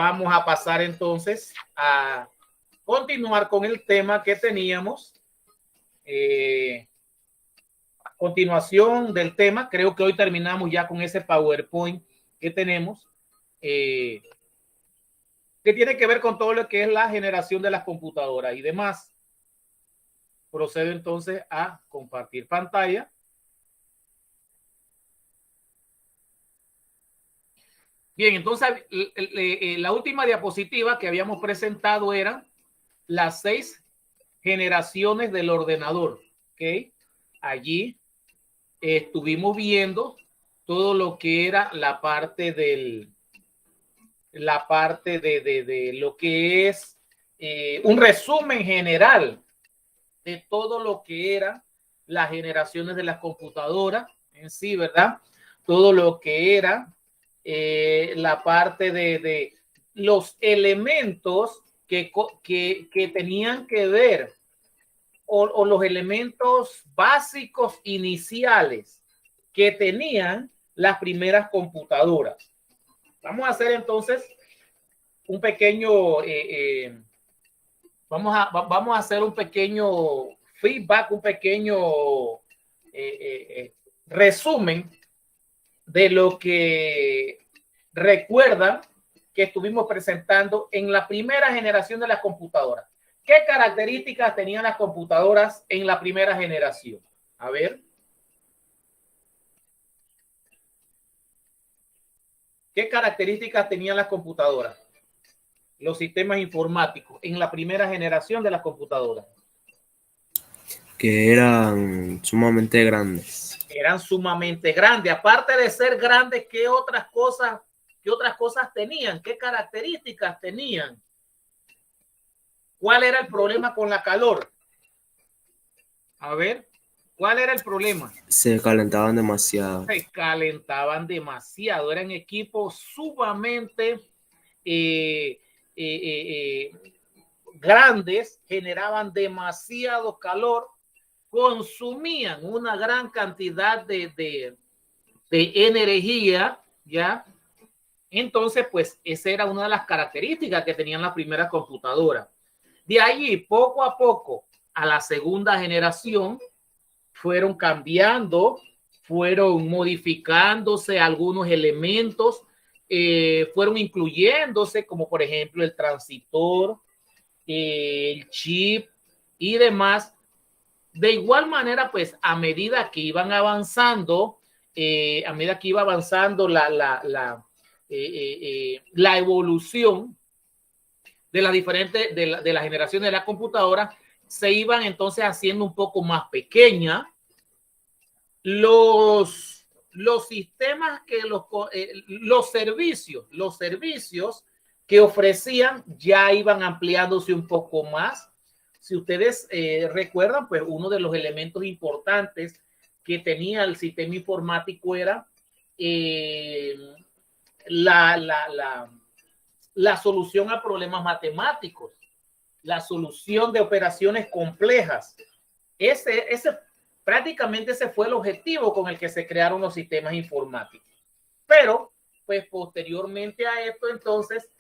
vamos a pasar entonces a continuar con el tema que teníamos. A continuación del tema, creo que hoy terminamos ya con ese PowerPoint que tenemos, que tiene que ver con todo lo que es la generación de las computadoras y demás. Procedo entonces a compartir pantalla. Bien, entonces la última diapositiva que habíamos presentado eran las 6 generaciones del ordenador. ¿Okay? Allí estuvimos viendo todo lo que era la parte de lo que es un resumen general de todo lo que eran las generaciones de las computadoras en sí, ¿verdad? Todo lo que era la parte de los elementos que tenían que ver o los elementos básicos iniciales que tenían las primeras computadoras. Vamos a hacer entonces un pequeño, vamos a hacer un pequeño feedback, un pequeño resumen de lo que recuerdan que estuvimos presentando en la primera generación de las computadoras. ¿Qué características tenían las computadoras en la primera generación? A ver. ¿Qué características tenían las computadoras? Los sistemas informáticos en la primera generación de las computadoras. Que eran sumamente grandes. Eran sumamente grandes. Aparte de ser grandes, ¿qué otras cosas tenían? ¿Qué características tenían? ¿Cuál era el problema con la calor? A ver, ¿cuál era el problema? Se calentaban demasiado. Se calentaban demasiado. Eran equipos sumamente grandes, generaban demasiado calor, consumían una gran cantidad de energía, ¿ya? Entonces, pues, esa era una de las características que tenían las primeras computadoras. De allí, poco a poco, a la segunda generación, fueron cambiando, fueron modificándose algunos elementos, fueron incluyéndose, como por ejemplo el transistor, el chip y demás. De igual manera, pues, a medida que iban avanzando, la evolución de las diferentes, de la generación de la computadora, se iban entonces haciendo un poco más pequeña. Los sistemas que los servicios que ofrecían ya iban ampliándose un poco más. Si ustedes recuerdan, pues uno de los elementos importantes que tenía el sistema informático era la solución a problemas matemáticos, la solución de operaciones complejas. Prácticamente ese fue el objetivo con el que se crearon los sistemas informáticos. Pero, pues posteriormente a esto, entonces,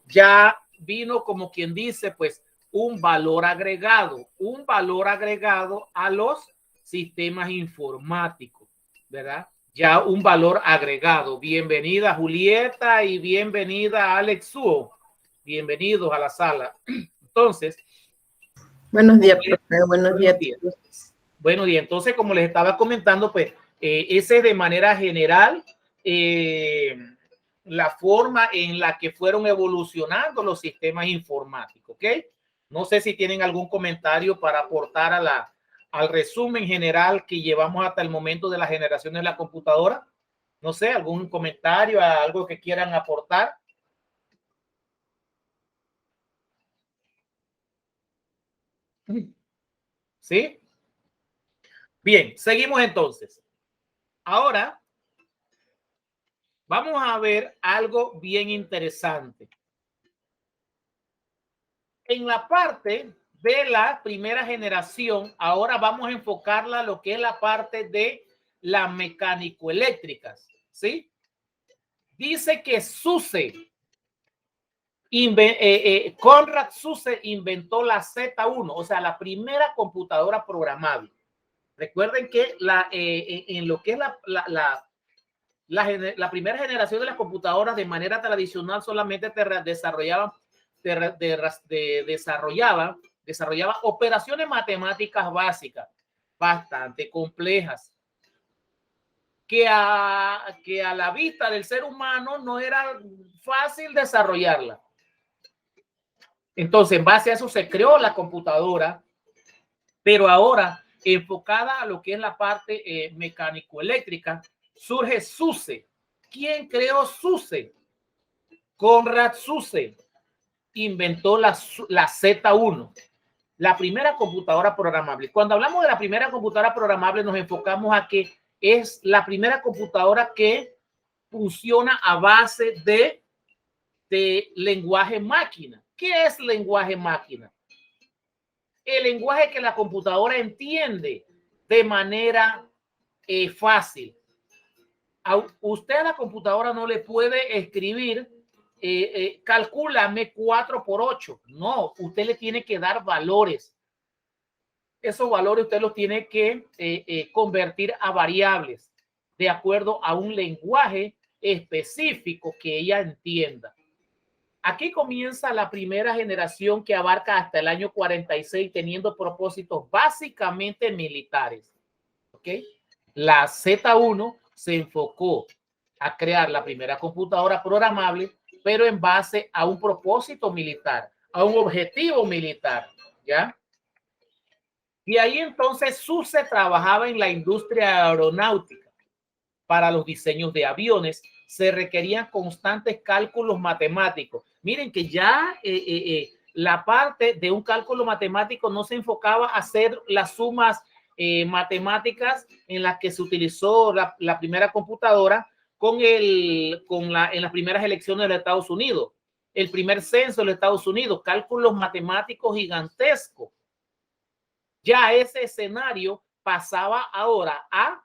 ya vino, como quien dice, pues un valor agregado a los sistemas informáticos, ¿verdad? Ya un valor agregado. Bienvenida Julieta y bienvenida Alex Suo. Bienvenidos a la sala. Entonces, buenos días, profe. Buenos días. Buenos días. Entonces, como les estaba comentando, pues, ese de manera general, la forma en la que fueron evolucionando los sistemas informáticos, ¿ok? No sé si tienen algún comentario para aportar al resumen general que llevamos hasta el momento de la generación de la computadora. No sé, algún comentario, algo que quieran aportar. ¿Sí? Bien, seguimos entonces. Ahora vamos a ver algo bien interesante. En la parte de la primera generación, ahora vamos a enfocarla a lo que es la parte de las mecánico-eléctricas, ¿sí? Dice que Konrad Zuse inventó la Z1, o sea, la primera computadora programable. Recuerden que en lo que es la primera generación de las computadoras de manera tradicional solamente desarrollaba operaciones matemáticas básicas, bastante complejas, que a la vista del ser humano no era fácil desarrollarla. Entonces, en base a eso se creó la computadora, pero ahora enfocada a lo que es la parte mecánico-eléctrica, surge Zuse. ¿Quién creó Zuse? Konrad Zuse inventó la Z1, la primera computadora programable. Cuando hablamos de la primera computadora programable, nos enfocamos a que es la primera computadora que funciona a base de lenguaje máquina. ¿Qué es lenguaje máquina? El lenguaje que la computadora entiende de manera fácil. Usted a la computadora no le puede escribir calcúlame 4 por 8. No, usted le tiene que dar valores. Esos valores usted los tiene que convertir a variables de acuerdo a un lenguaje específico que ella entienda. Aquí comienza la primera generación que abarca hasta el año 46, teniendo propósitos básicamente militares. ¿Ok? La Z1 se enfocó a crear la primera computadora programable, pero en base a un propósito militar, a un objetivo militar, ¿ya? Y ahí entonces Zuse trabajaba en la industria aeronáutica. Para los diseños de aviones se requerían constantes cálculos matemáticos. Miren que ya la parte de un cálculo matemático no se enfocaba a hacer las sumas matemáticas en las que se utilizó la primera computadora en las primeras elecciones de Estados Unidos, el primer censo de Estados Unidos, cálculos matemáticos gigantescos. Ya ese escenario pasaba ahora a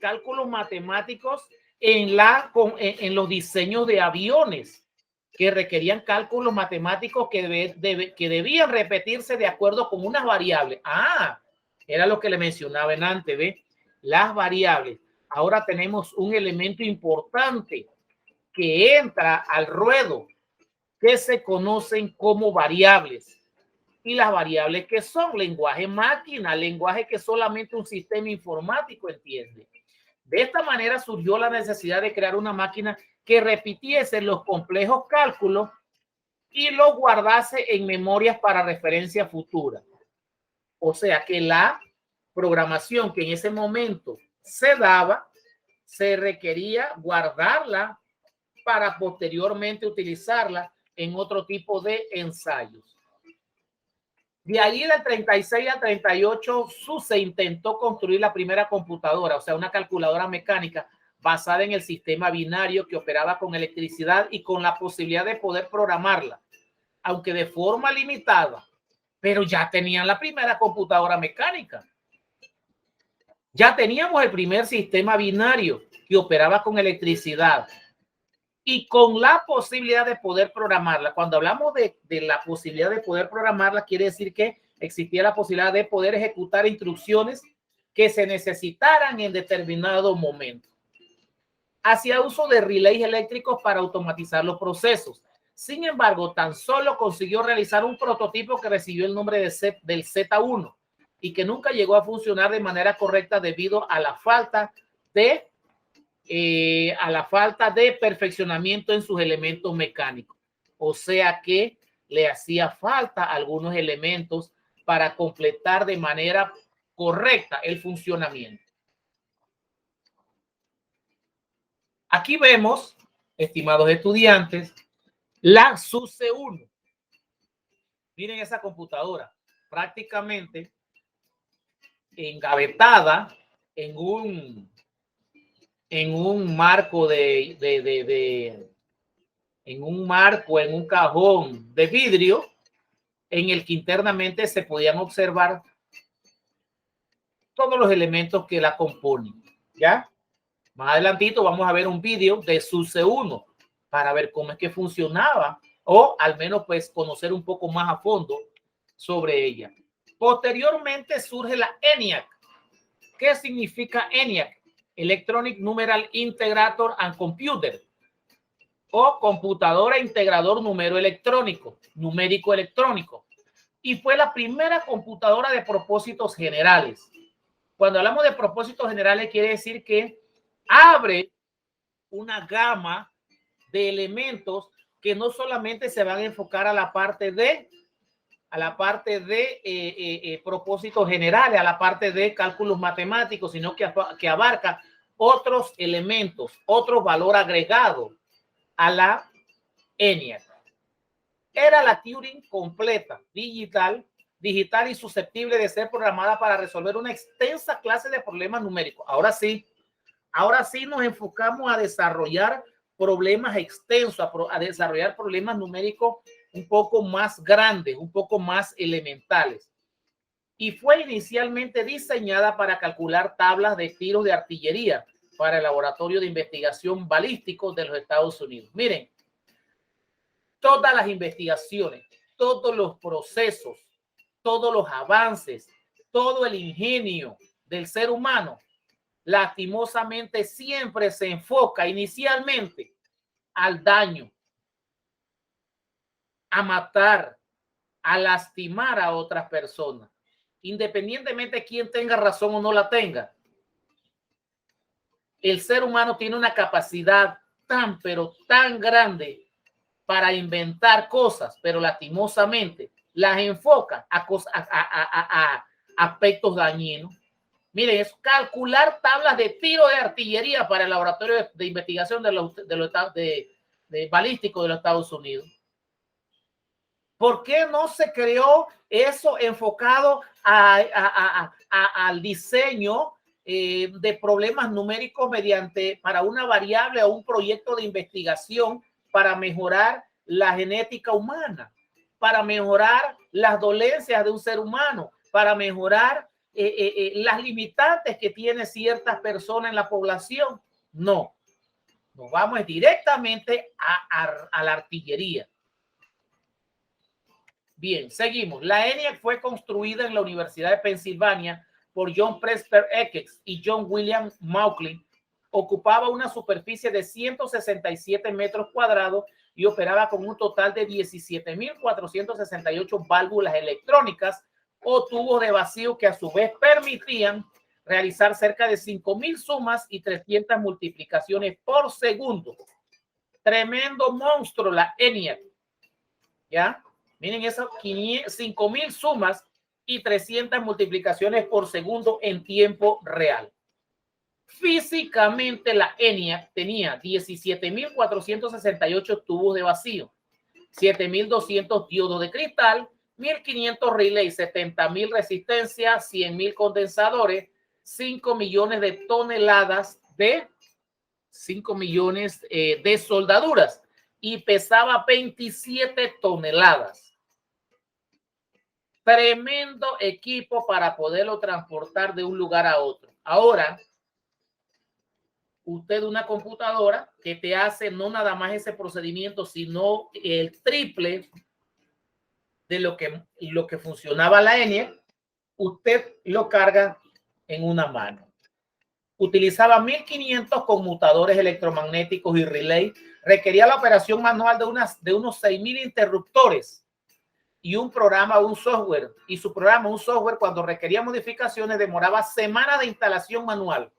cálculos matemáticos en los diseños de aviones que requerían cálculos matemáticos que debían repetirse de acuerdo con unas variables. Era lo que le mencionaba en antes, ¿ve? Las variables. Ahora tenemos un elemento importante que entra al ruedo que se conocen como variables. Y las variables que son lenguaje máquina, lenguaje que solamente un sistema informático entiende. De esta manera surgió la necesidad de crear una máquina que repitiese los complejos cálculos y los guardase en memorias para referencia futura. O sea que la programación que en ese momento se daba, se requería guardarla para posteriormente utilizarla en otro tipo de ensayos. De ahí del 36 al 38, Zuse intentó construir la primera computadora, o sea, una calculadora mecánica basada en el sistema binario que operaba con electricidad y con la posibilidad de poder programarla, aunque de forma limitada, pero ya tenían la primera computadora mecánica. Ya teníamos el primer sistema binario que operaba con electricidad y con la posibilidad de poder programarla. Cuando hablamos de la posibilidad de poder programarla, quiere decir que existía la posibilidad de poder ejecutar instrucciones que se necesitaran en determinado momento. Hacía uso de relays eléctricos para automatizar los procesos. Sin embargo, tan solo consiguió realizar un prototipo que recibió el nombre del Z1 y que nunca llegó a funcionar de manera correcta debido a la falta de perfeccionamiento en sus elementos mecánicos. O sea que le hacía falta algunos elementos para completar de manera correcta el funcionamiento. Aquí vemos, estimados estudiantes, la Zuse 1. Miren esa computadora, prácticamente engavetada en un marco en un cajón de vidrio en el que internamente se podían observar todos los elementos que la componen, ¿ya? Más adelantito vamos a ver un vídeo de SUSE 1 para ver cómo es que funcionaba o al menos pues conocer un poco más a fondo sobre ella. Posteriormente surge la ENIAC. ¿Qué significa ENIAC? Electronic Numeral Integrator and Computer, o computadora integrador numérico electrónico. Y fue la primera computadora de propósitos generales. Cuando hablamos de propósitos generales, quiere decir que abre una gama de elementos que no solamente se van a enfocar a la parte de propósitos generales, a la parte de cálculos matemáticos, sino que abarca otros elementos, otro valor agregado a la ENIAC. Era la Turing completa, digital y susceptible de ser programada para resolver una extensa clase de problemas numéricos. Ahora sí nos enfocamos a desarrollar problemas extensos, a desarrollar problemas numéricos un poco más grandes, un poco más elementales. Y fue inicialmente diseñada para calcular tablas de tiros de artillería para el Laboratorio de Investigación Balístico de los Estados Unidos. Miren, todas las investigaciones, todos los procesos, todos los avances, todo el ingenio del ser humano, lastimosamente siempre se enfoca inicialmente al daño, a matar, a lastimar a otras personas, independientemente de quién tenga razón o no la tenga. El ser humano tiene una capacidad pero tan grande para inventar cosas, pero lastimosamente las enfoca a aspectos dañinos. Miren, es calcular tablas de tiro de artillería para el Laboratorio de Investigación de Balístico de los Estados Unidos. ¿Por qué no se creó eso enfocado al diseño de problemas numéricos para una variable o un proyecto de investigación para mejorar la genética humana, para mejorar las dolencias de un ser humano, para mejorar las limitantes que tiene ciertas personas en la población? No, nos vamos directamente a la artillería. Bien, seguimos. La ENIAC fue construida en la Universidad de Pensilvania por John Presper Eckes y John William Mauchly. Ocupaba una superficie de 167 metros cuadrados y operaba con un total de 17.468 válvulas electrónicas o tubos de vacío que a su vez permitían realizar cerca de 5.000 sumas y 300 multiplicaciones por segundo. Tremendo monstruo la ENIAC. ¿Ya? Miren esas 5.000 sumas y 300 multiplicaciones por segundo en tiempo real. Físicamente la ENIAC tenía 17.468 tubos de vacío, 7.200 diodos de cristal, 1.500 relays, 70.000 resistencias, 100.000 condensadores, 5 millones de toneladas de 5 millones de soldaduras y pesaba 27 toneladas. Tremendo equipo para poderlo transportar de un lugar a otro. Ahora, usted una computadora que te hace no nada más ese procedimiento, sino el triple de lo que funcionaba la ENIAC, usted lo carga en una mano. Utilizaba 1.500 conmutadores electromagnéticos y relay. Requería la operación manual de unos 6.000 interruptores y un programa, un software. Y su programa, un software, cuando requería modificaciones, demoraba semanas de instalación manual.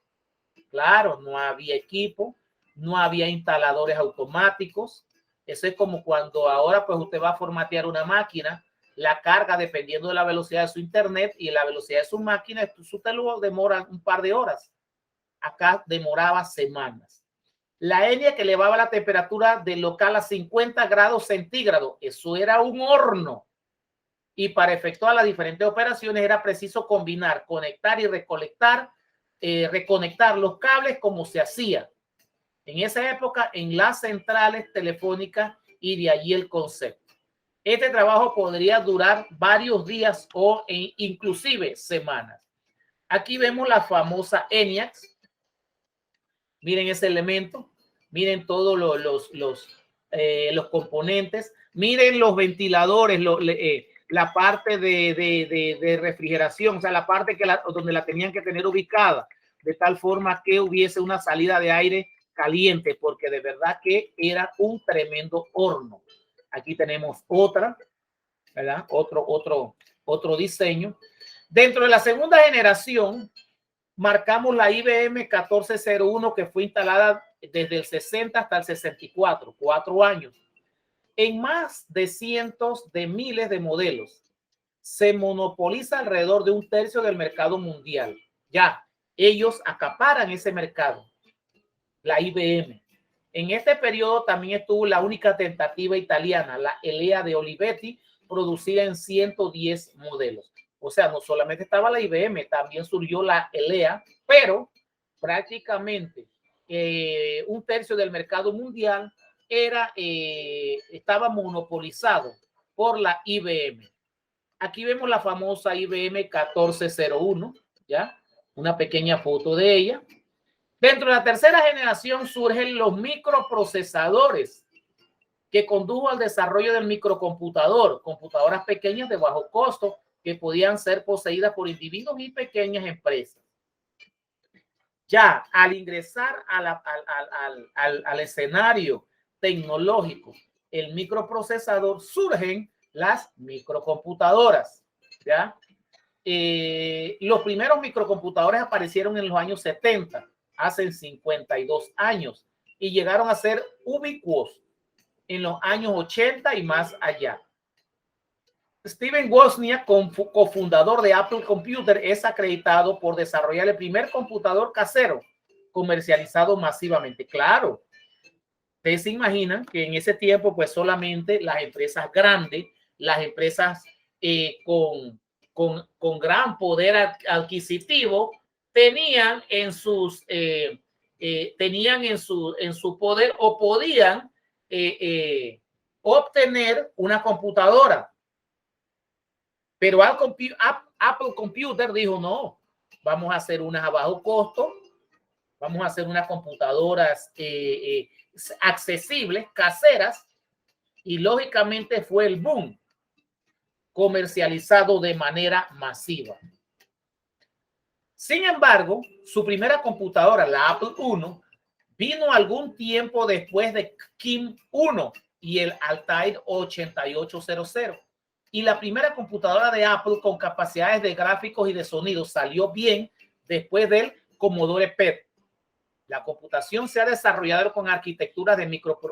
Claro, no había equipo, no había instaladores automáticos. Eso es como cuando ahora pues usted va a formatear una máquina, la carga dependiendo de la velocidad de su internet y la velocidad de su máquina, usted lo demora un par de horas. Acá demoraba semanas. La ENIAC que elevaba la temperatura del local a 50 grados centígrados. Eso era un horno. Y para efectuar las diferentes operaciones era preciso combinar, conectar y reconectar los cables como se hacía en esa época en las centrales telefónicas, y de allí el concepto. Este trabajo podría durar varios días o inclusive semanas. Aquí vemos la famosa ENIAC. Miren ese elemento, miren todos los componentes, miren los ventiladores, la parte de refrigeración, o sea, la parte donde la tenían que tener ubicada, de tal forma que hubiese una salida de aire caliente, porque de verdad que era un tremendo horno. Aquí tenemos otra, ¿verdad? Otro diseño. Dentro de la segunda generación, marcamos la IBM 1401, que fue instalada desde el 60 hasta el 64, 4 años. En más de cientos de miles de modelos, se monopoliza alrededor de 1/3 del mercado mundial. Ya, ellos acaparan ese mercado, la IBM. En este periodo también estuvo la única tentativa italiana, la Elea de Olivetti, producida en 110 modelos. O sea, no solamente estaba la IBM, también surgió la Elea, pero prácticamente 1/3 del mercado mundial estaba monopolizado por la IBM. Aquí vemos la famosa IBM 1401, ¿ya? Una pequeña foto de ella. Dentro de la tercera generación surgen los microprocesadores, que condujo al desarrollo del microcomputador, computadoras pequeñas de bajo costo que podían ser poseídas por individuos y pequeñas empresas. Ya al ingresar al escenario tecnológico, el microprocesador, surgen las microcomputadoras, ¿ya? Los primeros microcomputadores aparecieron en los años 70, hace 52 años, y llegaron a ser ubicuos en los años 80 y más allá. Steven Wozniak, cofundador de Apple Computer, es acreditado por desarrollar el primer computador casero comercializado masivamente. Claro, ustedes se imaginan que en ese tiempo pues solamente las empresas grandes, las empresas con gran poder adquisitivo tenían en su poder o podían obtener una computadora. Pero Apple Computer dijo, no, vamos a hacer unas a bajo costo, vamos a hacer unas computadoras accesibles, caseras, y lógicamente fue el boom, comercializado de manera masiva. Sin embargo, su primera computadora, la Apple I, vino algún tiempo después de Kim I y el Altair 8800. Y la primera computadora de Apple con capacidades de gráficos y de sonido salió bien después del Commodore PET. La computación se ha desarrollado con arquitecturas de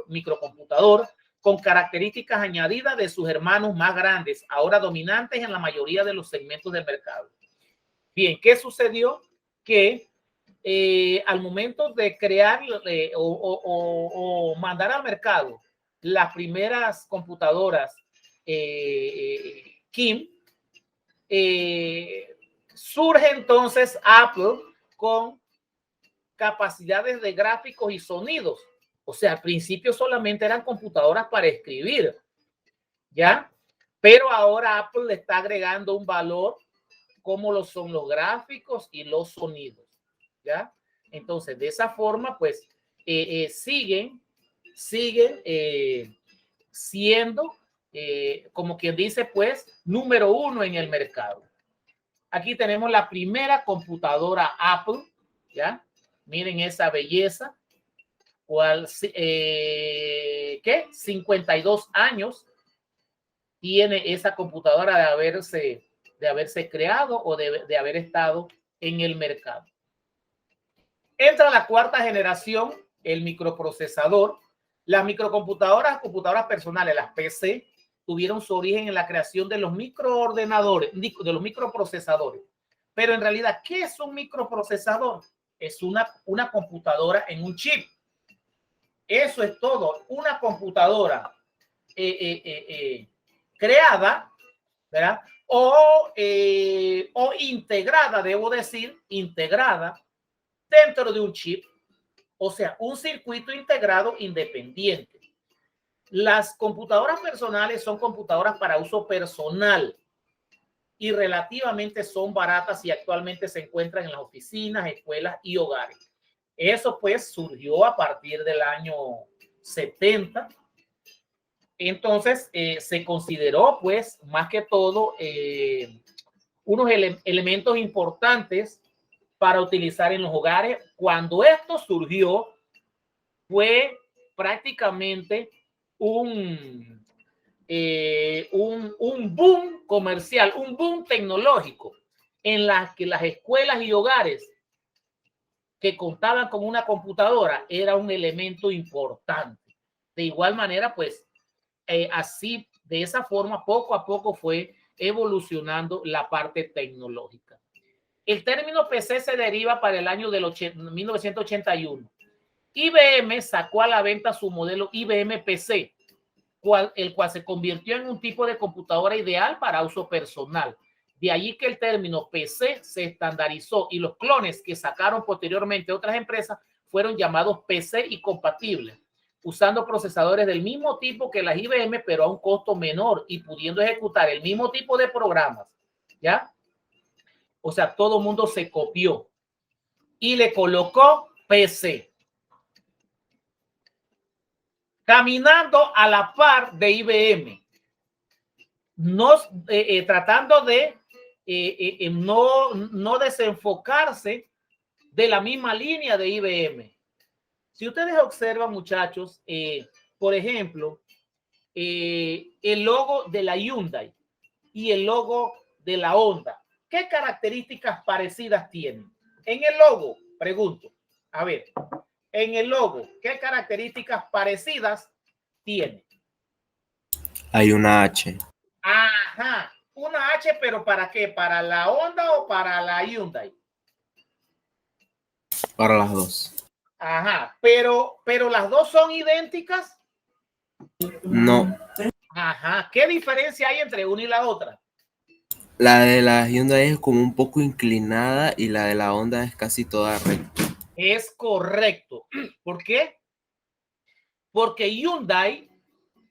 microcomputador con características añadidas de sus hermanos más grandes, ahora dominantes en la mayoría de los segmentos del mercado. Bien, ¿qué sucedió? Que al momento de crear o mandar al mercado las primeras computadoras Kim, surge entonces Apple con capacidades de gráficos y sonidos. O sea, al principio solamente eran computadoras para escribir, ¿ya? Pero ahora Apple le está agregando un valor como lo son los gráficos y los sonidos, ¿ya? Entonces, de esa forma, pues, siguen siendo, como quien dice, pues, número 1 en el mercado. Aquí tenemos la primera computadora Apple, ¿ya? Miren esa belleza. ¿Qué? 52 años tiene esa computadora de haberse creado o de haber estado en el mercado. Entra la cuarta generación, el microprocesador. Las microcomputadoras, computadoras personales, las PC, tuvieron su origen en la creación de los microordenadores, de los microprocesadores. Pero en realidad, ¿qué es un microprocesador? Es una computadora en un chip. Eso es todo. Una computadora creada, ¿verdad? O integrada, debo decir, integrada dentro de un chip. O sea, un circuito integrado independiente. Las computadoras personales son computadoras para uso personal y relativamente son baratas y actualmente se encuentran en las oficinas, escuelas y hogares. Eso pues surgió a partir del año 70. Entonces se consideró pues más que todo unos elementos importantes para utilizar en los hogares. Cuando esto surgió fue prácticamente un boom comercial, un boom tecnológico en la que las escuelas y hogares que contaban con una computadora era un elemento importante. De igual manera, pues así, de esa forma, poco a poco fue evolucionando la parte tecnológica. El término PC se deriva para el año del 1981. IBM sacó a la venta su modelo IBM PC, el cual se convirtió en un tipo de computadora ideal para uso personal. De allí que el término PC se estandarizó y los clones que sacaron posteriormente otras empresas fueron llamados PC y compatibles, usando procesadores del mismo tipo que las IBM, pero a un costo menor y pudiendo ejecutar el mismo tipo de programas, ¿ya? O sea, todo el mundo se copió y le colocó PC, caminando a la par de IBM, no, tratando de no desenfocarse de la misma línea de IBM. Si ustedes observan, muchachos, por ejemplo, el logo de la Hyundai y el logo de la Honda, ¿qué características parecidas tienen? En el logo, pregunto, a ver, en el logo, ¿qué características parecidas tiene? Hay una H. Ajá, una H, pero ¿para qué? ¿Para la Honda o para la Hyundai? Para las dos. Ajá, pero las dos son idénticas. No. Ajá, ¿qué diferencia hay entre una y la otra? La de la Hyundai es como un poco inclinada y la de la Honda es casi toda recta. Es correcto. ¿Por qué? Porque Hyundai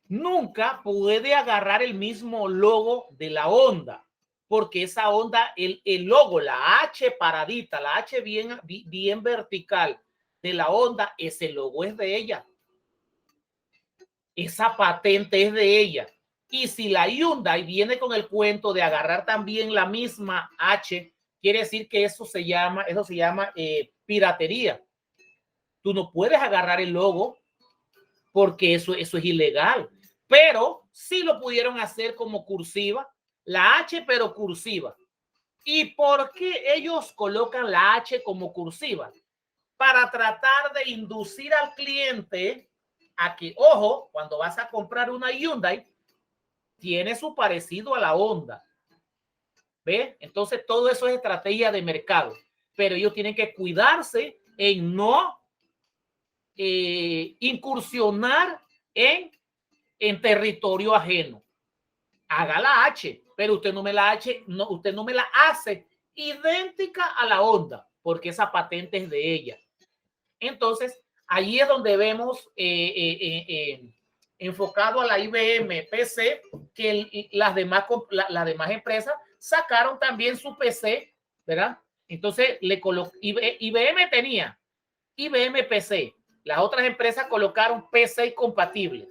nunca puede agarrar el mismo logo de la Honda, porque esa Honda, el logo, la H paradita, la H bien vertical de la Honda, ese logo es de ella. Esa patente es de ella. Y si la Hyundai viene con el cuento de agarrar también la misma H, quiere decir que eso se llama piratería. Tú no puedes agarrar el logo porque eso es ilegal. Pero sí lo pudieron hacer como cursiva, la H pero cursiva. ¿Y por qué ellos colocan la H como cursiva? Para tratar de inducir al cliente a que, ojo, cuando vas a comprar una Hyundai, tiene su parecido a la Honda. ¿Ve? Entonces todo eso es estrategia de mercado, pero ellos tienen que cuidarse en no incursionar en territorio ajeno. Haga la H, pero usted no me la hace idéntica a la Honda, porque esa patente es de ella. Entonces, allí es donde vemos enfocado a la IBM PC, que las demás empresas sacaron también su PC, ¿verdad? Entonces, IBM tenía IBM PC. Las otras empresas colocaron PC compatibles.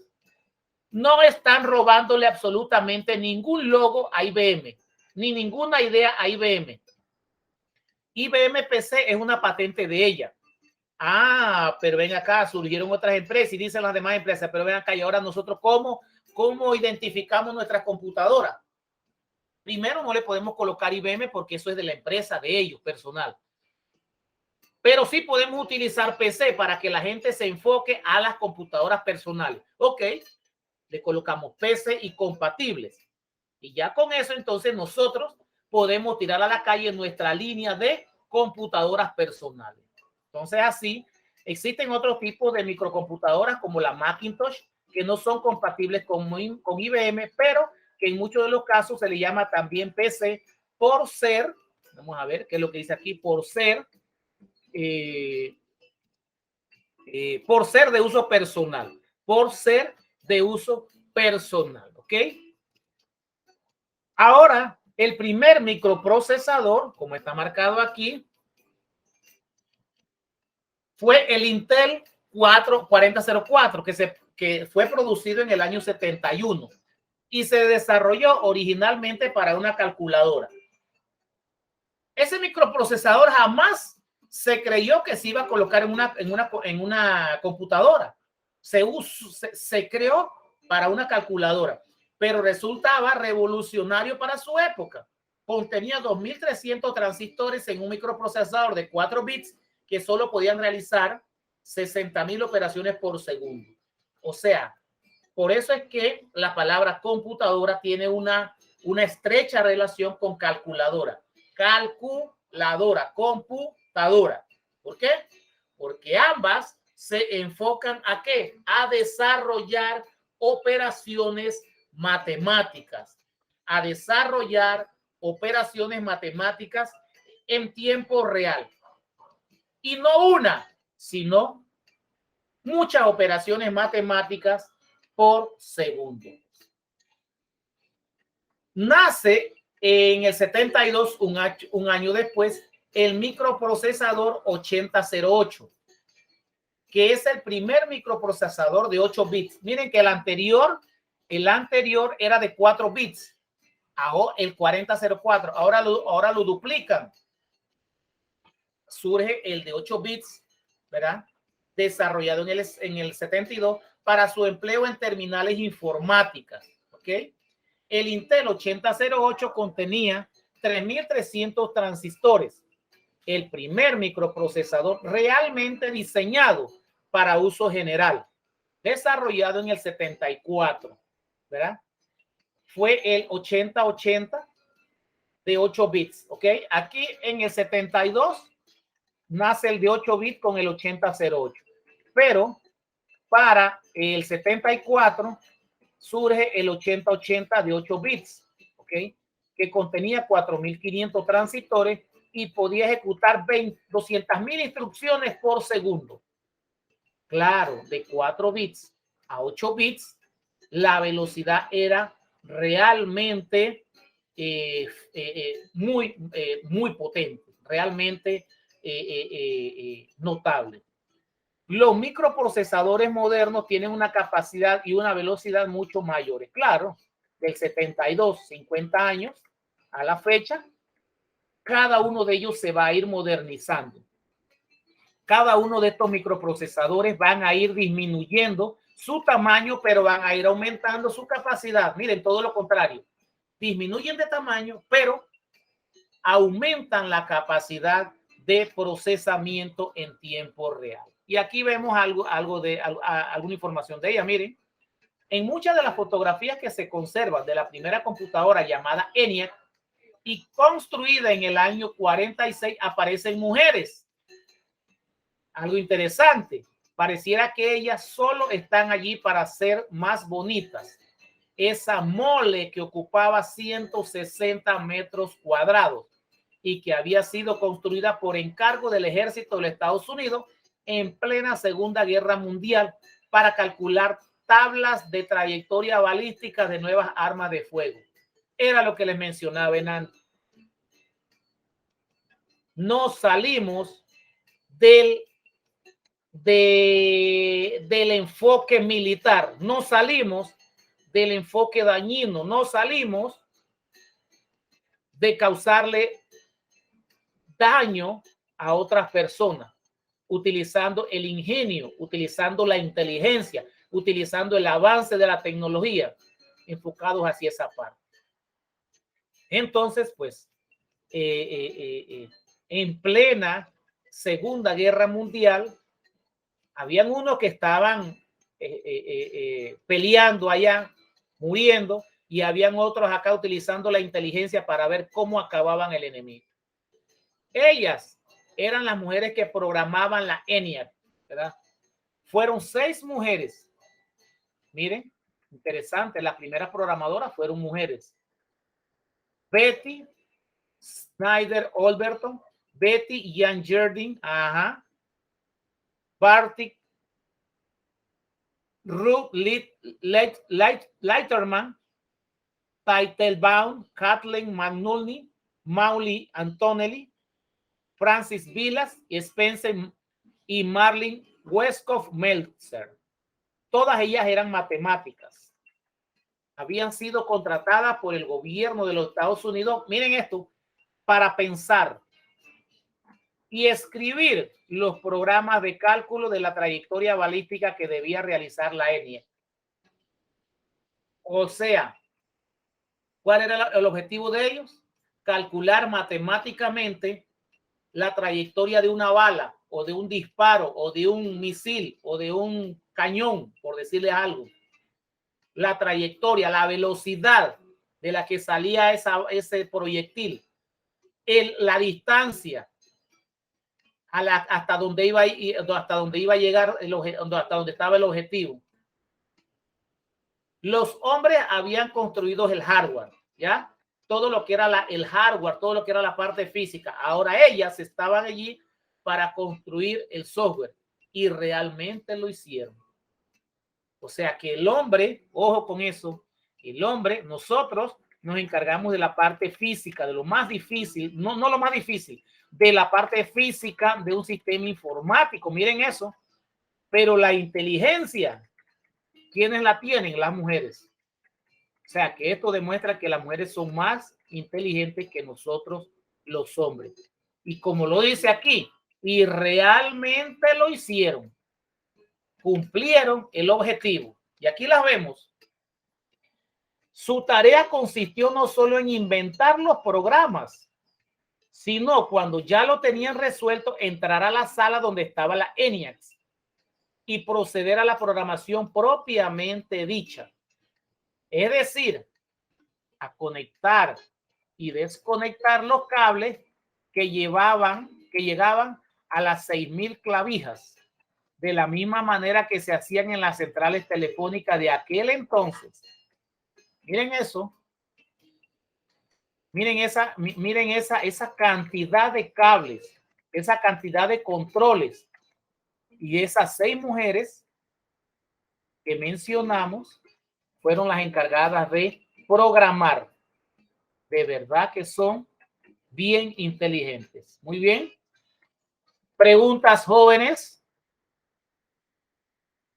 No están robándole absolutamente ningún logo a IBM, ni ninguna idea a IBM. IBM PC es una patente de ella. Ah, pero ven acá, surgieron otras empresas y dicen las demás empresas, pero ven acá, y ahora nosotros, ¿cómo identificamos nuestras computadoras? Primero, no le podemos colocar IBM porque eso es de la empresa, de ellos, personal. Pero sí podemos utilizar PC para que la gente se enfoque a las computadoras personales. Ok, le colocamos PC y compatibles. Y ya con eso, entonces, nosotros podemos tirar a la calle nuestra línea de computadoras personales. Entonces, así, existen otros tipos de microcomputadoras como la Macintosh, que no son compatibles con IBM, pero que en muchos de los casos se le llama también PC por ser, vamos a ver qué es lo que dice aquí, por ser de uso personal, ¿ok? Ahora, el primer microprocesador, como está marcado aquí, fue el Intel 4004, que fue producido en el año 71 y se desarrolló originalmente para una calculadora. Ese microprocesador jamás se creyó que se iba a colocar en una computadora. Se creó para una calculadora, pero resultaba revolucionario para su época. Contenía 2300 transistores en un microprocesador de 4 bits que solo podían realizar 60,000 operaciones por segundo. O sea, por eso es que la palabra computadora tiene una estrecha relación con calculadora. Calculadora, computadora. ¿Por qué? Porque ambas se enfocan ¿a qué? A desarrollar operaciones matemáticas. A desarrollar operaciones matemáticas en tiempo real. Y no una, sino muchas operaciones matemáticas por segundo. Nace en el 72, un año después, el microprocesador 8008, que es el primer microprocesador de 8 bits. Miren que el anterior era de 4 bits. Ahora el 4004, ahora lo duplican. Surge el de 8 bits, ¿verdad? Desarrollado en el 72 para su empleo en terminales informáticas, ¿ok? El Intel 8008 contenía 3300 transistores, el primer microprocesador realmente diseñado para uso general, desarrollado en el 74, ¿verdad? Fue el 8080 de 8 bits, ¿ok? Aquí en el 72 nace el de 8 bits con el 8008, pero para el 74 surge el 8080 de 8 bits, ¿ok? Que contenía 4500 transistores y podía ejecutar 200,000 instrucciones por segundo. Claro, de 4 bits a 8 bits, la velocidad era realmente muy potente, realmente notable. Los microprocesadores modernos tienen una capacidad y una velocidad mucho mayores. Claro, del 72, 50 años a la fecha, cada uno de ellos se va a ir modernizando. Cada uno de estos microprocesadores van a ir disminuyendo su tamaño, pero van a ir aumentando su capacidad. Miren, todo lo contrario. Disminuyen de tamaño, pero aumentan la capacidad de procesamiento en tiempo real. Y aquí vemos alguna información de ella. Miren, en muchas de las fotografías que se conservan de la primera computadora llamada ENIAC y construida en el año 46 aparecen mujeres. Algo interesante, pareciera que ellas solo están allí para ser más bonitas. Esa mole que ocupaba 160 metros cuadrados y que había sido construida por encargo del ejército de los Estados Unidos en plena Segunda Guerra Mundial para calcular tablas de trayectoria balística de nuevas armas de fuego. Era lo que les mencionaba en antes. No salimos del enfoque militar, no salimos del enfoque dañino, no salimos de causarle daño a otras personas, utilizando el ingenio, utilizando la inteligencia, utilizando el avance de la tecnología, enfocados hacia esa parte. Entonces, pues, en plena Segunda Guerra Mundial, habían unos que estaban peleando allá, muriendo, y habían otros acá utilizando la inteligencia para ver cómo acababan el enemigo. Ellas eran las mujeres que programaban la ENIAC, ¿verdad? Fueron 6 mujeres. Miren, interesante, las primeras programadoras fueron mujeres. Betty Snyder Alberton, Betty Jan Jerdin, ajá, Bartik Ruth Leiterman, Teitelbaum, Kathleen Magnolini, Mauli Antonelli, Francis Vilas y Spencer y Marlene Westcott Meltzer. Todas ellas eran matemáticas. Habían sido contratadas por el gobierno de los Estados Unidos, miren esto, para pensar y escribir los programas de cálculo de la trayectoria balística que debía realizar la ENIAC. O sea, ¿cuál era el objetivo de ellos? Calcular matemáticamente la trayectoria de una bala o de un disparo o de un misil o de un cañón, por decirle algo. La trayectoria, la velocidad de la que salía ese proyectil, la distancia hasta donde iba a llegar, hasta donde estaba el objetivo. Los hombres habían construido el hardware, ¿ya? Todo lo que era el hardware, todo lo que era la parte física. Ahora ellas estaban allí para construir el software y realmente lo hicieron. O sea que el hombre, ojo con eso, el hombre, nosotros nos encargamos de la parte física, de lo más difícil, no lo más difícil, de la parte física de un sistema informático. Miren eso. Pero la inteligencia, ¿quiénes la tienen? Las mujeres. O sea que esto demuestra que las mujeres son más inteligentes que nosotros los hombres. Y como lo dice aquí, y realmente lo hicieron, cumplieron el objetivo. Y aquí las vemos. Su tarea consistió no solo en inventar los programas, sino cuando ya lo tenían resuelto, entrar a la sala donde estaba la ENIAC y proceder a la programación propiamente dicha. Es decir, a conectar y desconectar los cables que llegaban a las 6,000 clavijas, de la misma manera que se hacían en las centrales telefónicas de aquel entonces. Miren eso. Miren esa cantidad de cables, esa cantidad de controles. Y esas 6 mujeres que mencionamos fueron las encargadas de programar. De verdad que son bien inteligentes. Muy bien. Preguntas, jóvenes.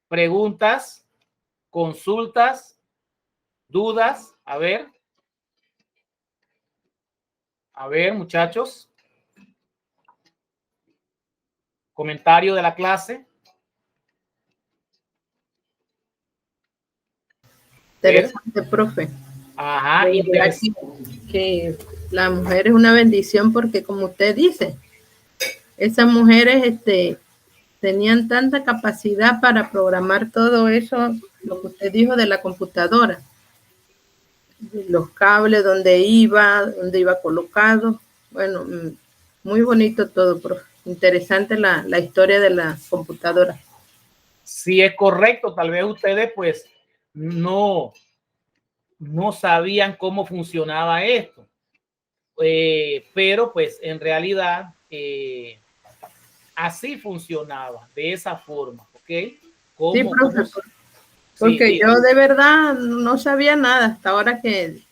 Preguntas, consultas, dudas. A ver, muchachos. Comentario de la clase. Interesante, profe. Ajá, interesante. Que la mujer es una bendición porque, como usted dice, esas mujeres tenían tanta capacidad para programar todo eso, lo que usted dijo de la computadora, los cables, donde iba colocado. Bueno, muy bonito todo, profe. Interesante la historia de la computadora. Sí, es correcto. Tal vez ustedes pues no sabían cómo funcionaba esto, pero pues en realidad así funcionaba, de esa forma, ¿ok? Sí, profesor, porque sí, yo de verdad no sabía nada. Hasta ahora que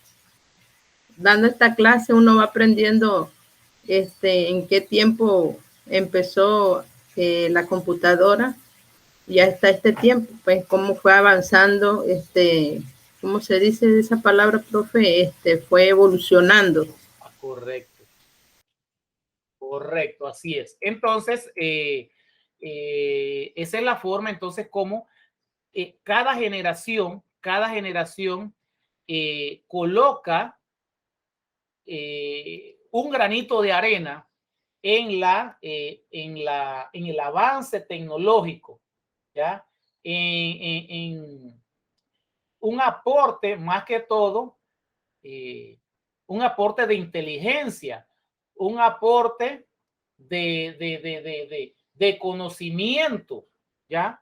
dando esta clase uno va aprendiendo en qué tiempo empezó la computadora y hasta este tiempo, pues cómo fue avanzando, ¿cómo se dice esa palabra, profe? Fue evolucionando. Correcto. Correcto, así es. Entonces, esa es la forma, entonces, como cada generación coloca un granito de arena en el avance tecnológico, ¿ya? En un aporte, más que todo, un aporte de inteligencia, un aporte de conocimiento, ¿ya?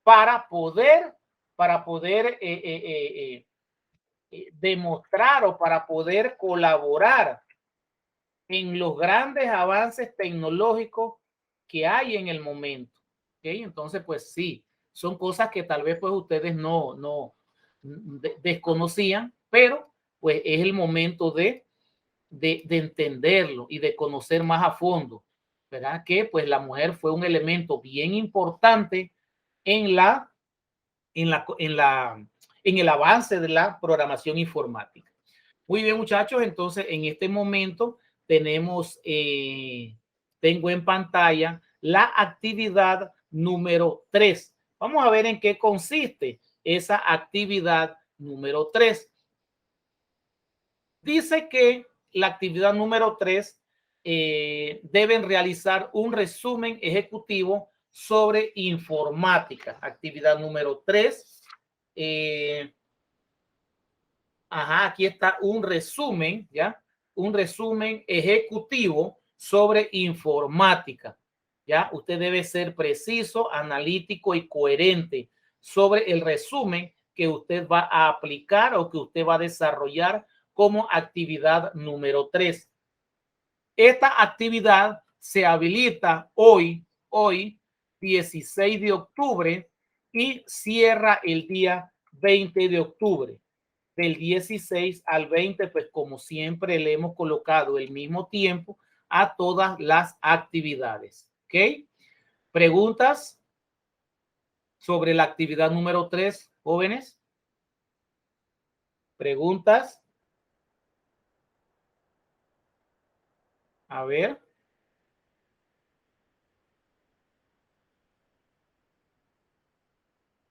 Para poder demostrar o para poder colaborar en los grandes avances tecnológicos que hay en el momento. ¿Okay? Entonces, pues sí, son cosas que tal vez pues ustedes no desconocían, pero pues es el momento de entenderlo y de conocer más a fondo ¿verdad? Que pues la mujer fue un elemento bien importante en el avance de la programación informática. Muy bien, muchachos, entonces en este momento tenemos, tengo en pantalla la actividad número 3. Vamos a ver en qué consiste esa actividad número 3. Dice que la actividad número 3 deben realizar un resumen ejecutivo sobre informática. Actividad número 3. Aquí está un resumen, ¿ya? Un resumen ejecutivo sobre informática, ¿ya? Usted debe ser preciso, analítico y coherente sobre el resumen que usted va a aplicar o que usted va a desarrollar como actividad número 3. Esta actividad se habilita hoy, 16 de octubre, y cierra el día 20 de octubre. Del 16 al 20, pues como siempre le hemos colocado el mismo tiempo a todas las actividades. ¿Ok? ¿Preguntas sobre la actividad número 3, jóvenes? ¿Preguntas? A ver.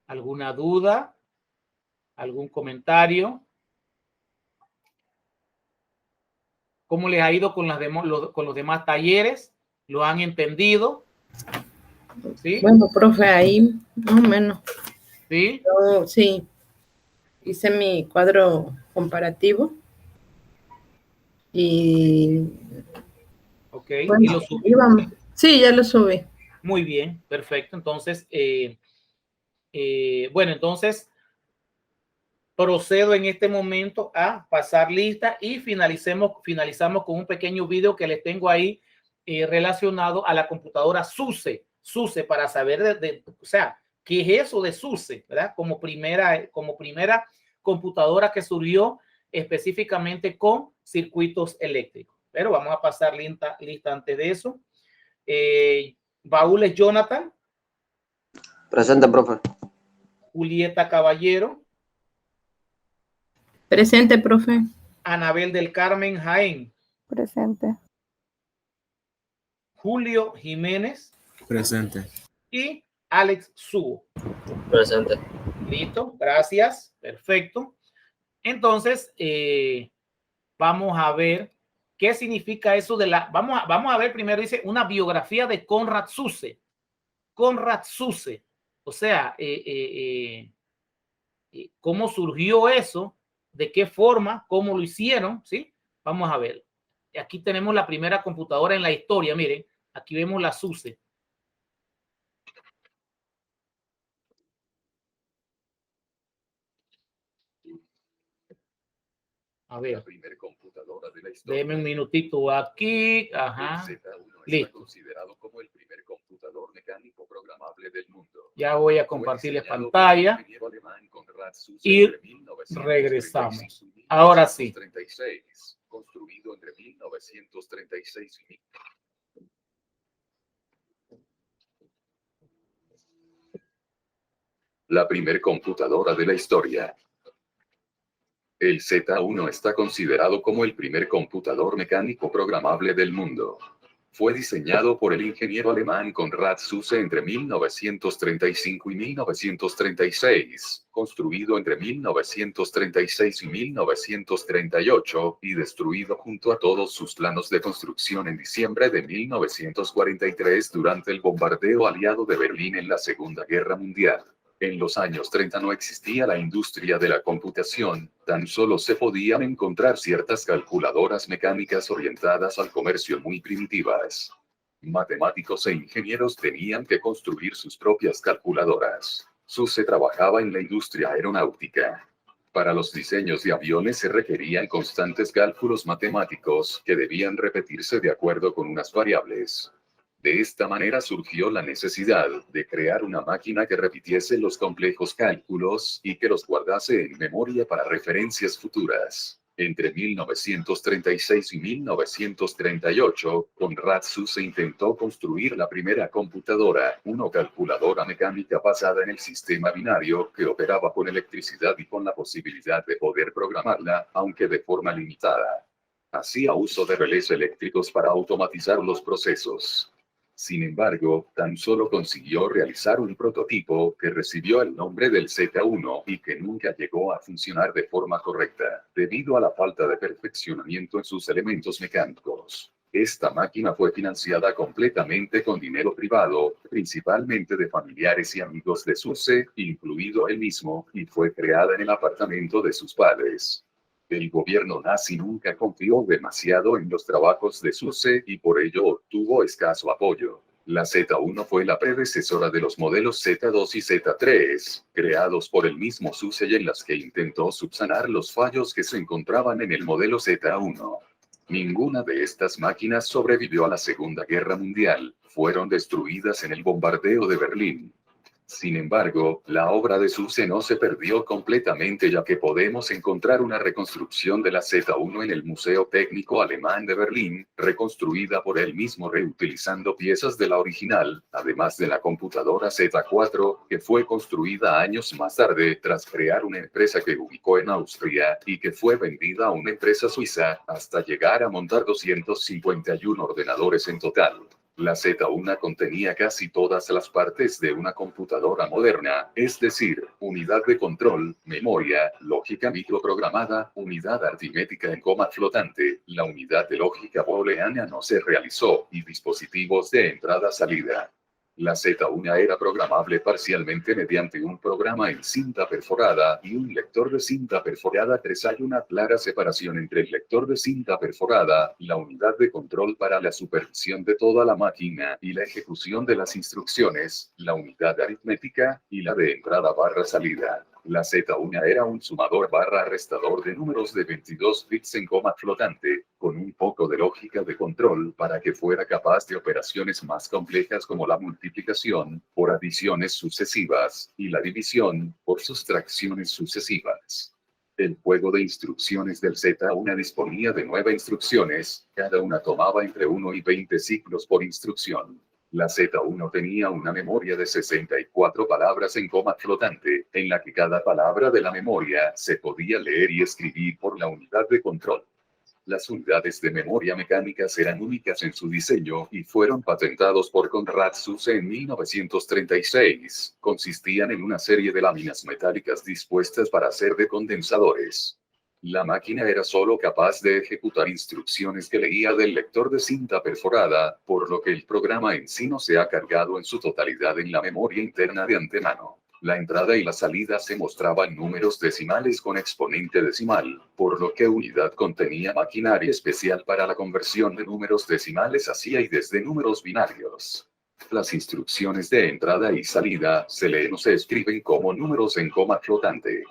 ¿Alguna duda? ¿Algún comentario? ¿Cómo les ha ido con los demás talleres? ¿Lo han entendido? ¿Sí? Bueno, profe, ahí más o menos. ¿Sí? Yo, sí, hice mi cuadro comparativo y... Ok, bueno, y lo subí. Sí, ya lo subí. Muy bien, perfecto. Entonces, bueno, entonces procedo en este momento a pasar lista y finalizamos con un pequeño video que les tengo ahí relacionado a la computadora SUSE, para saber o sea, qué es eso de SUSE, ¿verdad? Como primera computadora que surgió específicamente con circuitos eléctricos. Pero vamos a pasar lista antes de eso. Baúles Jonathan. Presente, profe. Julieta Caballero. Presente, profe. Anabel del Carmen Jaén. Presente. Julio Jiménez. Presente. Y Alex Subo. Presente. Listo, gracias. Perfecto. Entonces, vamos a ver qué significa eso de la... Vamos a ver primero, dice, una biografía de Konrad Zuse. Konrad Zuse. O sea, cómo surgió eso, de qué forma, cómo lo hicieron, ¿sí? Vamos a ver. Aquí tenemos la primera computadora en la historia, miren, aquí vemos la SUSE. A ver, déjeme un minutito aquí. Ajá. Listo. Considerado como el primer computador mecánico programable del mundo. Ya voy a compartirles pantalla y regresamos. Ahora sí. Construido entre 1936 y... La primer computadora de la historia. El Z1 está considerado como el primer computador mecánico programable del mundo. Fue diseñado por el ingeniero alemán Konrad Zuse entre 1935 y 1936, construido entre 1936 y 1938 y destruido junto a todos sus planos de construcción en diciembre de 1943 durante el bombardeo aliado de Berlín en la Segunda Guerra Mundial. En los años 30 no existía la industria de la computación, tan solo se podían encontrar ciertas calculadoras mecánicas orientadas al comercio muy primitivas. Matemáticos e ingenieros tenían que construir sus propias calculadoras. Zuse trabajaba en la industria aeronáutica. Para los diseños de aviones se requerían constantes cálculos matemáticos que debían repetirse de acuerdo con unas variables. De esta manera surgió la necesidad de crear una máquina que repitiese los complejos cálculos y que los guardase en memoria para referencias futuras. Entre 1936 y 1938, Konrad Zuse intentó construir la primera computadora, una calculadora mecánica basada en el sistema binario que operaba con electricidad y con la posibilidad de poder programarla, aunque de forma limitada. Hacía uso de relés eléctricos para automatizar los procesos. Sin embargo, tan solo consiguió realizar un prototipo que recibió el nombre del Z1 y que nunca llegó a funcionar de forma correcta, debido a la falta de perfeccionamiento en sus elementos mecánicos. Esta máquina fue financiada completamente con dinero privado, principalmente de familiares y amigos de Zuse, incluido él mismo, y fue creada en el apartamento de sus padres. El gobierno nazi nunca confió demasiado en los trabajos de Zuse y por ello obtuvo escaso apoyo. La Z1 fue la predecesora de los modelos Z2 y Z3, creados por el mismo Zuse y en las que intentó subsanar los fallos que se encontraban en el modelo Z1. Ninguna de estas máquinas sobrevivió a la Segunda Guerra Mundial, fueron destruidas en el bombardeo de Berlín. Sin embargo, la obra de Zuse no se perdió completamente ya que podemos encontrar una reconstrucción de la Z1 en el Museo Técnico Alemán de Berlín, reconstruida por él mismo reutilizando piezas de la original, además de la computadora Z4, que fue construida años más tarde tras crear una empresa que ubicó en Austria y que fue vendida a una empresa suiza, hasta llegar a montar 251 ordenadores en total. La Z1 contenía casi todas las partes de una computadora moderna, es decir, unidad de control, memoria, lógica microprogramada, unidad aritmética en coma flotante, la unidad de lógica booleana no se realizó, y dispositivos de entrada-salida. La Z1 era programable parcialmente mediante un programa en cinta perforada y un lector de cinta perforada 3. Hay una clara separación entre el lector de cinta perforada, la unidad de control para la supervisión de toda la máquina y la ejecución de las instrucciones, la unidad aritmética, y la de entrada/salida. La Z1 era un sumador/restador de números de 22 bits en coma flotante, con un poco de lógica de control para que fuera capaz de operaciones más complejas como la multiplicación, por adiciones sucesivas, y la división, por sustracciones sucesivas. El juego de instrucciones del Z1 disponía de 9 instrucciones, cada una tomaba entre 1 y 20 ciclos por instrucción. La Z1 tenía una memoria de 64 palabras en coma flotante, en la que cada palabra de la memoria se podía leer y escribir por la unidad de control. Las unidades de memoria mecánicas eran únicas en su diseño y fueron patentados por Konrad Zuse en 1936. Consistían en una serie de láminas metálicas dispuestas para hacer de condensadores. La máquina era solo capaz de ejecutar instrucciones que leía del lector de cinta perforada, por lo que el programa en sí no se ha cargado en su totalidad en la memoria interna de antemano. La entrada y la salida se mostraban números decimales con exponente decimal, por lo que unidad contenía maquinaria especial para la conversión de números decimales hacia y desde números binarios. Las instrucciones de entrada y salida se leen o se escriben como números en coma flotante.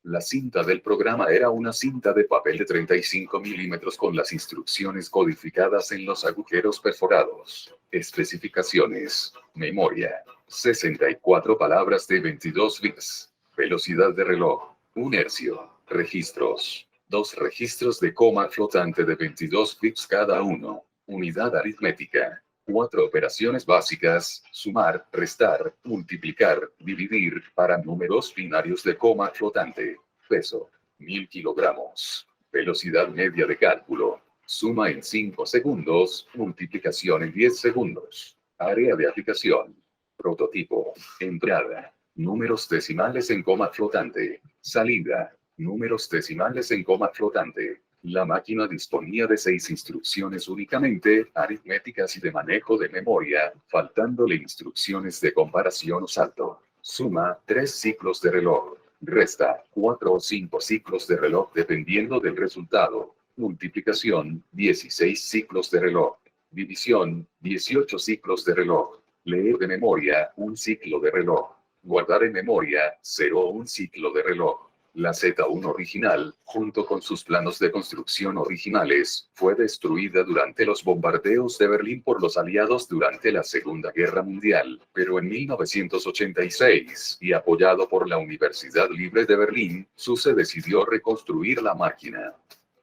La cinta del programa era una cinta de papel de 35 milímetros con las instrucciones codificadas en los agujeros perforados. Especificaciones. Memoria. 64 palabras de 22 bits. Velocidad de reloj. 1 hercio. Registros. 2 registros de coma flotante de 22 bits cada uno. Unidad aritmética. 4 operaciones básicas: sumar, restar, multiplicar, dividir, para números binarios de coma flotante. Peso: 1000 kilogramos. Velocidad media de cálculo: suma en 5 segundos, multiplicación en 10 segundos. Área de aplicación. Prototipo. Entrada: números decimales en coma flotante. Salida: números decimales en coma flotante. La máquina disponía de 6 instrucciones únicamente, aritméticas y de manejo de memoria, faltándole instrucciones de comparación o salto. Suma: 3 ciclos de reloj. Resta: 4 o 5 ciclos de reloj dependiendo del resultado. Multiplicación: 16 ciclos de reloj. División: 18 ciclos de reloj. Leer de memoria: 1 ciclo de reloj. Guardar en memoria: 0 o 1 ciclo de reloj. La Z1 original, junto con sus planos de construcción originales, fue destruida durante los bombardeos de Berlín por los aliados durante la Segunda Guerra Mundial, pero en 1986, y apoyado por la Universidad Libre de Berlín, Zuse decidió reconstruir la máquina.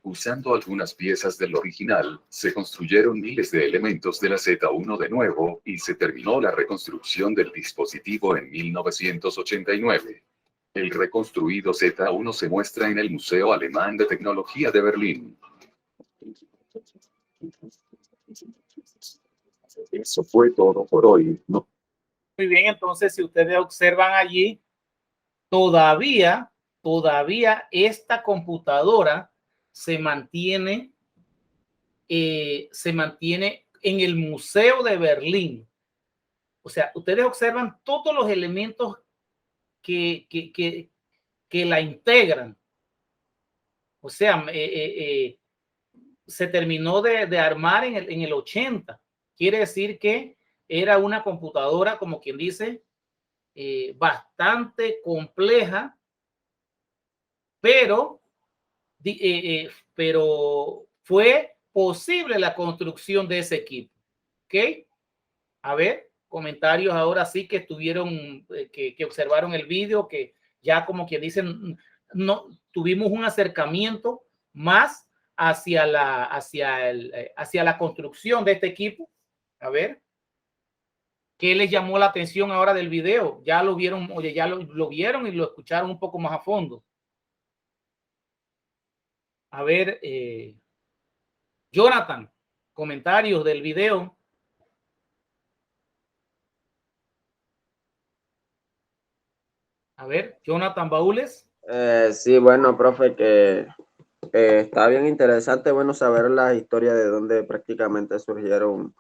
Usando algunas piezas del original, se construyeron miles de elementos de la Z1 de nuevo y se terminó la reconstrucción del dispositivo en 1989. El reconstruido Z1 se muestra en el Museo Alemán de Tecnología de Berlín. Eso fue todo por hoy. Muy bien, entonces si ustedes observan allí, todavía esta computadora se mantiene en el Museo de Berlín. O sea, ustedes observan todos los elementos que la integran. O sea, se terminó de armar en el 80. Quiere decir que era una computadora, como quien dice, bastante compleja, pero fue posible la construcción de ese equipo. ¿Ok? A ver, comentarios ahora sí que estuvieron, que observaron el vídeo, que ya como quien dicen, no tuvimos un acercamiento más hacia la construcción de este equipo. A ver, ¿qué les llamó la atención ahora del video? Ya lo vieron, oye, ya lo vieron y lo escucharon un poco más a fondo. A ver, Jonathan, comentarios del video. A ver, Jonathan Baúles. Sí, bueno, profe, que está bien interesante, bueno, saber la historia de dónde prácticamente surgieron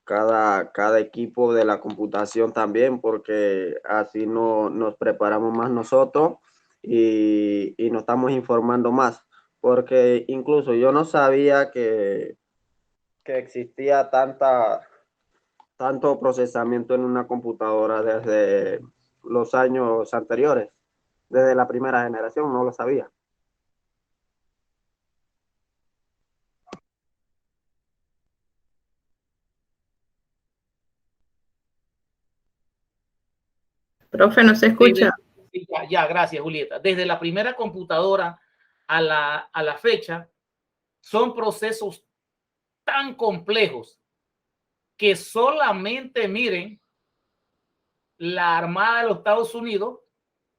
cada equipo de la computación también, porque así nos preparamos más nosotros y nos estamos informando más, porque incluso yo no sabía que existía tanto procesamiento en una computadora desde los años anteriores, desde la primera generación, no lo sabía. Profe, no se escucha. Ya, gracias, Julieta. Desde la primera computadora a la fecha, son procesos tan complejos que solamente, miren, la Armada de los Estados Unidos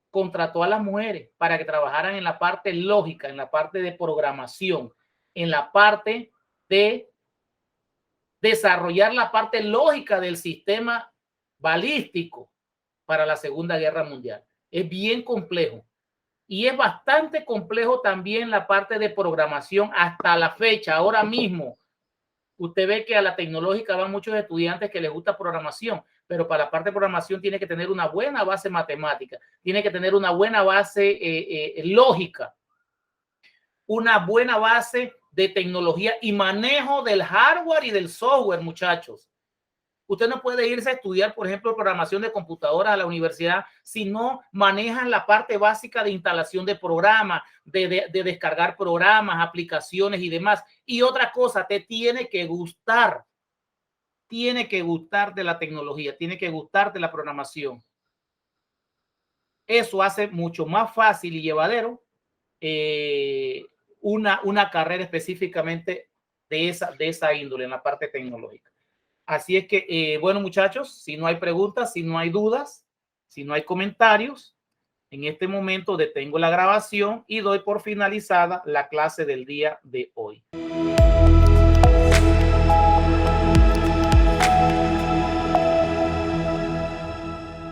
contrató a las mujeres para que trabajaran en la parte lógica, en la parte de programación, en la parte de desarrollar la parte lógica del sistema balístico para la Segunda Guerra Mundial. Es bien complejo. Y es bastante complejo también la parte de programación hasta la fecha. Ahora mismo, usted ve que a la tecnológica van muchos estudiantes que les gusta programación, pero para la parte de programación tiene que tener una buena base matemática, tiene que tener una buena base lógica, una buena base de tecnología y manejo del hardware y del software, muchachos. Usted no puede irse a estudiar, por ejemplo, programación de computadoras a la universidad si no manejan la parte básica de instalación de programas, de descargar programas, aplicaciones y demás. Y otra cosa, te tiene que gustar de la tecnología, tiene que gustar de la programación. Eso hace mucho más fácil y llevadero una carrera específicamente de esa índole en la parte tecnológica. Así es que, bueno, muchachos, si no hay preguntas, si no hay dudas, si no hay comentarios, en este momento detengo la grabación y doy por finalizada la clase del día de hoy.